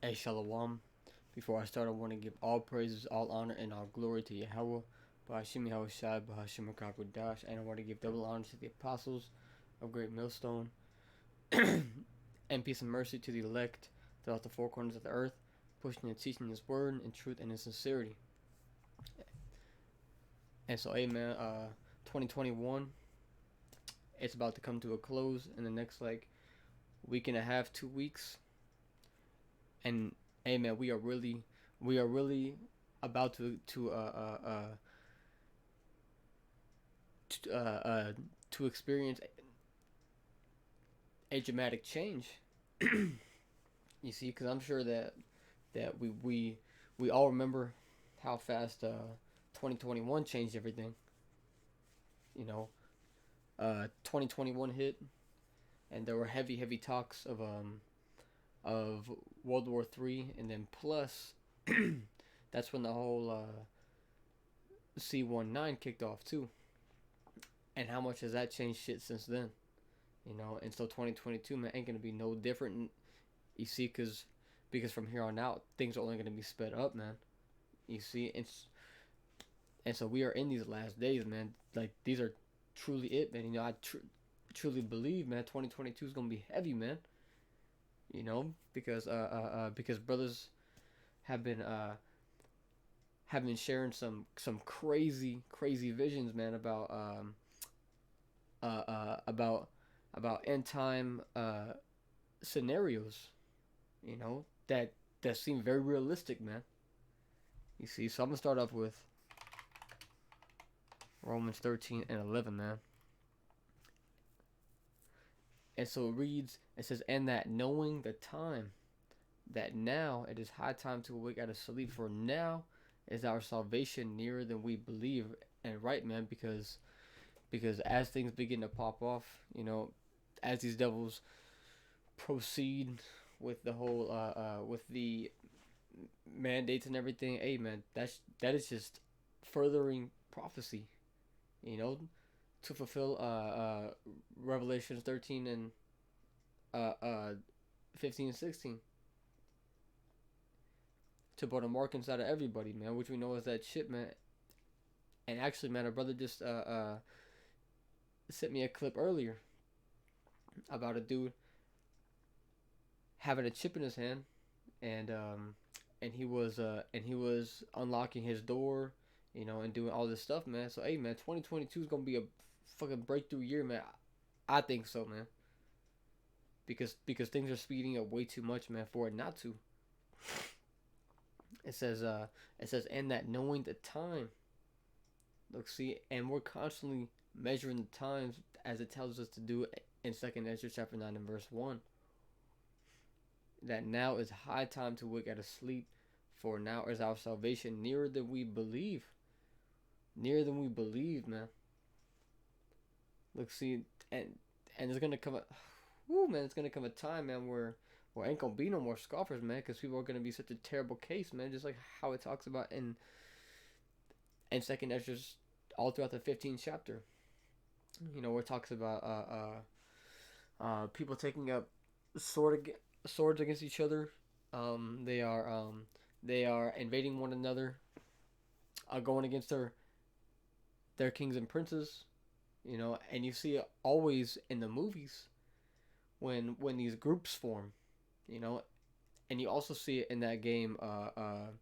Hey, Shalom. Before I start, I want to give all praises, all honor, and all glory to Yahweh, Bahashim Yahweh Shai, Bahashim Dash, and I want to give double honor to the apostles of Great Millstone, and peace and mercy to the elect throughout the four corners of the earth, pushing and teaching His word in truth and in sincerity. And so, amen. 2021, it's about to come to a close in the next week and a half, 2 weeks, and amen. We are really about to, to experience a dramatic change. You see, because I'm sure that we all remember how fast 2021 changed everything. You know, 2021 hit, and there were heavy talks of World War III, and then plus that's when the whole C-19 kicked off too. And how much has that changed shit since then? And so 2022, man, ain't gonna be no different. You see, because from here on out, things are only gonna be sped up, man. You see, and so we are in these last days, man. Like, these are truly it, man. I truly believe, man, 2022 is gonna be heavy, man. Because brothers have been sharing some crazy visions, man, about end time scenarios, that seem very realistic, man. You see, so I'm gonna start off with Romans 13 and 11, man. And so it reads, it says, and that knowing the time, that now it is high time to awake out of sleep, for now is our salvation nearer than we believe. And right, man, because as things begin to pop off, as these devils proceed with the whole with the mandates and everything, hey, man, that is just furthering prophecy, you know to fulfill Revelations 13 and uh, uh, 15 and 16, to put a mark inside of everybody, man, which we know is that shit, man. And actually, man, a brother just sent me a clip earlier about a dude having a chip in his hand, and he was unlocking his door, and doing all this stuff, man. So hey, man, 2022 is gonna be a fucking breakthrough year, man. I think so, man. Because things are speeding up way too much, man, for it not to. It says and that knowing the time. Look, see, and we're constantly measuring the times as it tells us to do in 2nd Ezra chapter 9 and verse 1. That now is high time to wake out of sleep, for now is our salvation nearer than we believe. Nearer than we believe, man. Look, see, and it's gonna come man, it's gonna come a time, man, where ain't gonna be no more scoffers, man, because people are gonna be such a terrible case, man, just like how it talks about in 2nd Ezra, all throughout the 15th chapter. Where it talks about people taking up swords against each other. They are invading one another, going against their kings and princes. And you see it always in the movies when these groups form. And you also see it in that game, The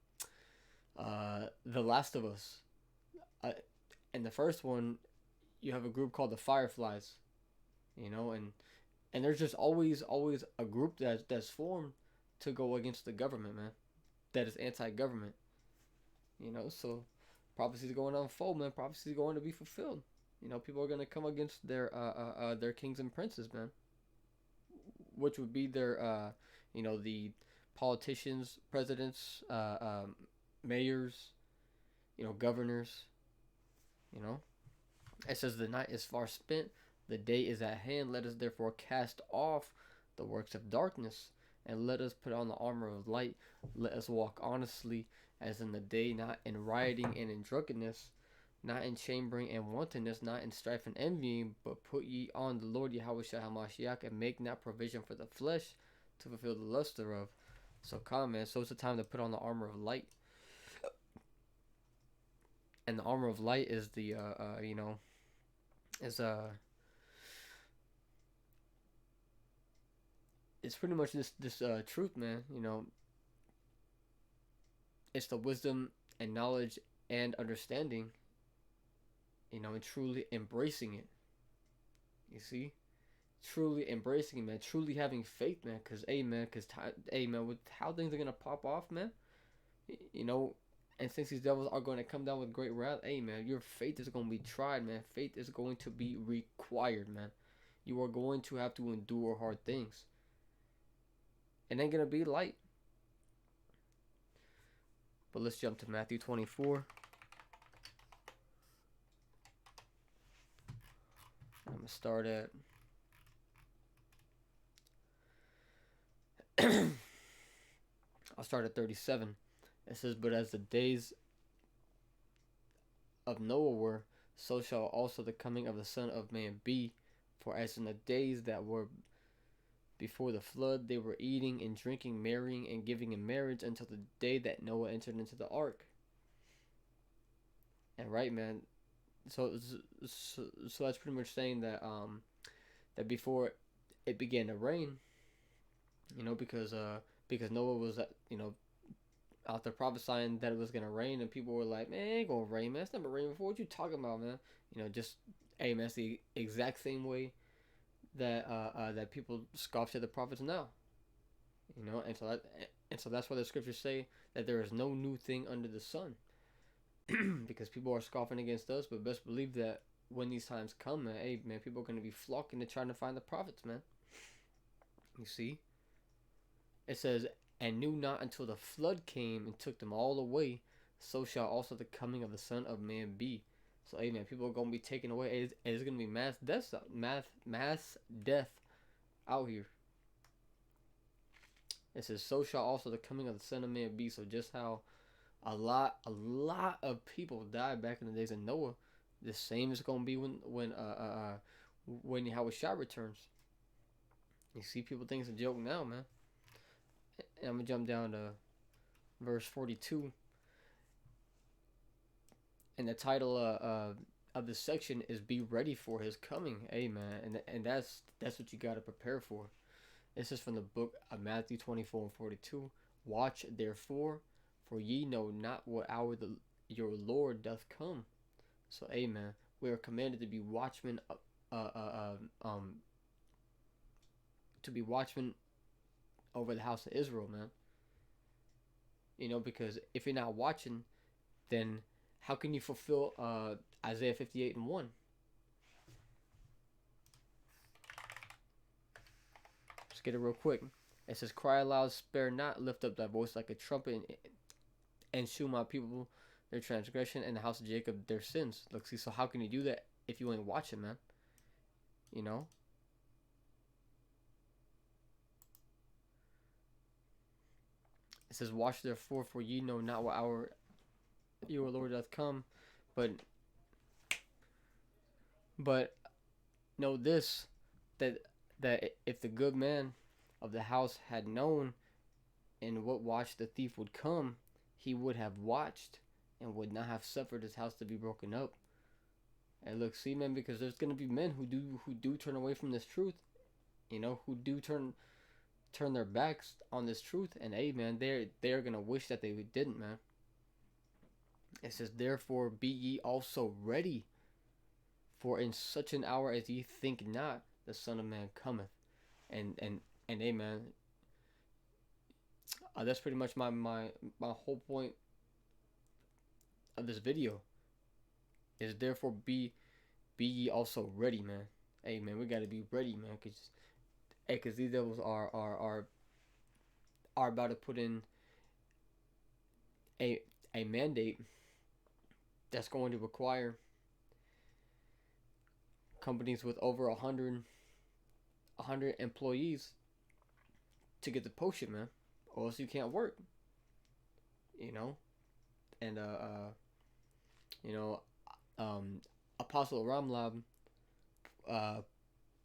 Last of Us. In the first one, you have a group called the Fireflies, and there's just always a group that's formed to go against the government, man, that is anti-government. So prophecies going to unfold, man. Prophecies going to be fulfilled. People are going to come against their kings and princes, man, which would be their the politicians, presidents, mayors, governors. you know It says, the night is far spent, the day is at hand. Let us therefore cast off the works of darkness, and let us put on the armor of light. Let us walk honestly as in the day, not in rioting and in drunkenness, not in chambering and wantonness, not in strife and envying, but put ye on the Lord Yahweh Shah HaMashiach, and make not provision for the flesh to fulfill the lust thereof. So come, man. So it's the time to put on the armor of light, and the armor of light is the is it's pretty much this truth, man. It's the wisdom and knowledge and understanding, and truly embracing it. You see, truly embracing it, man. Truly having faith, man. Hey, man, with how things are gonna pop off, man. You know, and since these devils are going to come down with great wrath, hey, man, your faith is going to be tried, man. Faith is going to be required, man. You are going to have to endure hard things. It ain't gonna be light. But let's jump to Matthew 24. I'm gonna start at I'll start at 37. It says, "But as the days of Noah were, so shall also the coming of the Son of Man be. For as in the days that were before the flood, they were eating and drinking, marrying and giving in marriage until the day that Noah entered into the ark." And right, man. So that's pretty much saying that before it began to rain, because Noah was out there prophesying that it was gonna rain, and people were like, "Man, it ain't gonna rain, man. It's never rained before. What you talking about, man?" Just hey, man, it's the exact same way that people scoff at the prophets now. And so that's why the scriptures say that there is no new thing under the sun, because people are scoffing against us. But best believe that when these times come, man, hey, man, people are gonna be flocking to trying to find the prophets, man. You see, it says, "And knew not until the flood came and took them all away, so shall also the coming of the Son of Man be." So, hey, man, people are gonna be taken away. It's gonna be mass death out here. It says, "So shall also the coming of the Son of Man be." So just how a lot of people died back in the days of Noah, the same is gonna be when Yahweh Shah returns. You see, people think it's a joke now, man. And I'm gonna jump down to verse 42, and the title of this section is "Be Ready for His Coming." Amen. And that's what you gotta prepare for. This is from the book of Matthew 24 and 42. "Watch therefore, for ye know not what hour your Lord doth come." So, amen. We are commanded to be watchmen, to be watchmen over the house of Israel, man. Because if you're not watching, then how can you fulfill Isaiah 58 and 1? Let's get it real quick. It says, "Cry aloud, spare not, lift up thy voice like a trumpet, and shew my people their transgression, and the house of Jacob their sins." Look, see, so how can you do that if you ain't watching, man? You know? It says, "Watch therefore, for ye know not what hour your Lord doth come." But know this, that if the good man of the house had known in what watch the thief would come, he would have watched and would not have suffered his house to be broken up. And look, see, man, because there's gonna be men who do turn away from this truth, who do turn their backs on this truth, and hey, man, they're gonna wish that they didn't, man. It says, "Therefore be ye also ready, for in such an hour as ye think not, the Son of Man cometh." And hey, man, that's pretty much my whole point of this video. Is therefore be ye also ready, man. Hey, man, we gotta be ready, man, cause these devils are about to put in a mandate that's going to require companies with over 100 employees to get the potion, man, or else you can't work. You know, and you know, Apostle Ramlab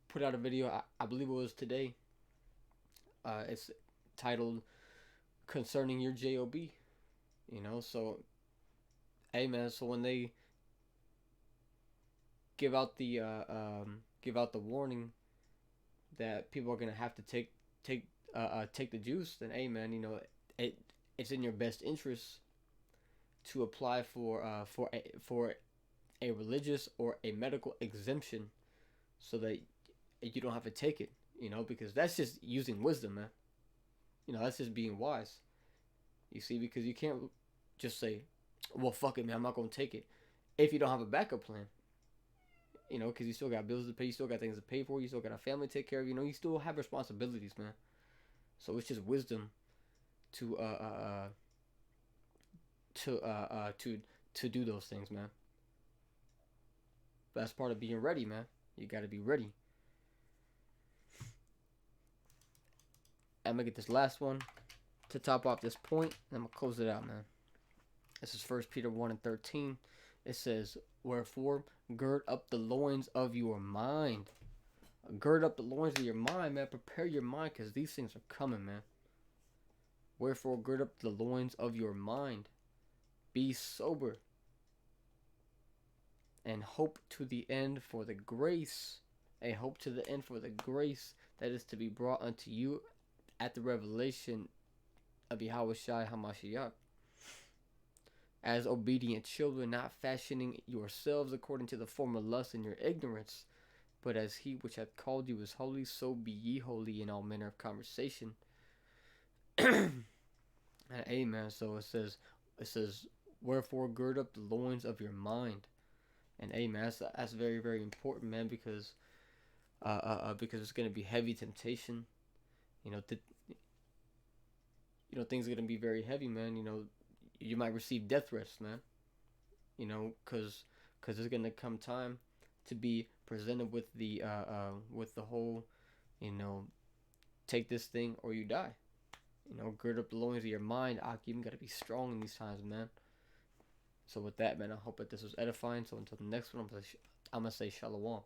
put out a video. I believe it was today. It's titled concerning your job. So hey man, so when they give out the warning that people are gonna have to take the juice, then hey man, it it's in your best interest to apply for a religious or a medical exemption so that you don't have to take it. Because that's just using wisdom, man. That's just being wise. You see, because you can't just say, "Well, fuck it, man. I'm not gonna take it," if you don't have a backup plan. Because you still got bills to pay, you still got things to pay for, you still got a family to take care of. You still have responsibilities, man. So it's just wisdom to to uh uh to to do those things, man. That's part of being ready, man. You got to be ready. I'm gonna get this last one to top off this point, and I'm gonna close it out, man. This is First Peter 1:13. It says, "Wherefore, gird up the loins of your mind." Gird up the loins of your mind, man. Prepare your mind, because these things are coming, man. Wherefore, gird up the loins of your mind. Be sober, and hope to the end for the grace. A hope to the end for the grace that is to be brought unto you at the revelation of Yahweh Shai HaMashiach. As obedient children, not fashioning yourselves according to the former lust in your ignorance, but as he which hath called you is holy, so be ye holy in all manner of conversation. And amen. So it says, wherefore gird up the loins of your mind. And amen. That's very, very important, man, because it's gonna be heavy temptation. You know, things are gonna be very heavy, man. You might receive death threats, man. Because there's gonna come time to be presented with the whole, you know, take this thing or you die. Gird up the loins of your mind. Akim, gotta be strong in these times, man. So with that, man, I hope that this was edifying. So until the next one, I'm gonna say shalom.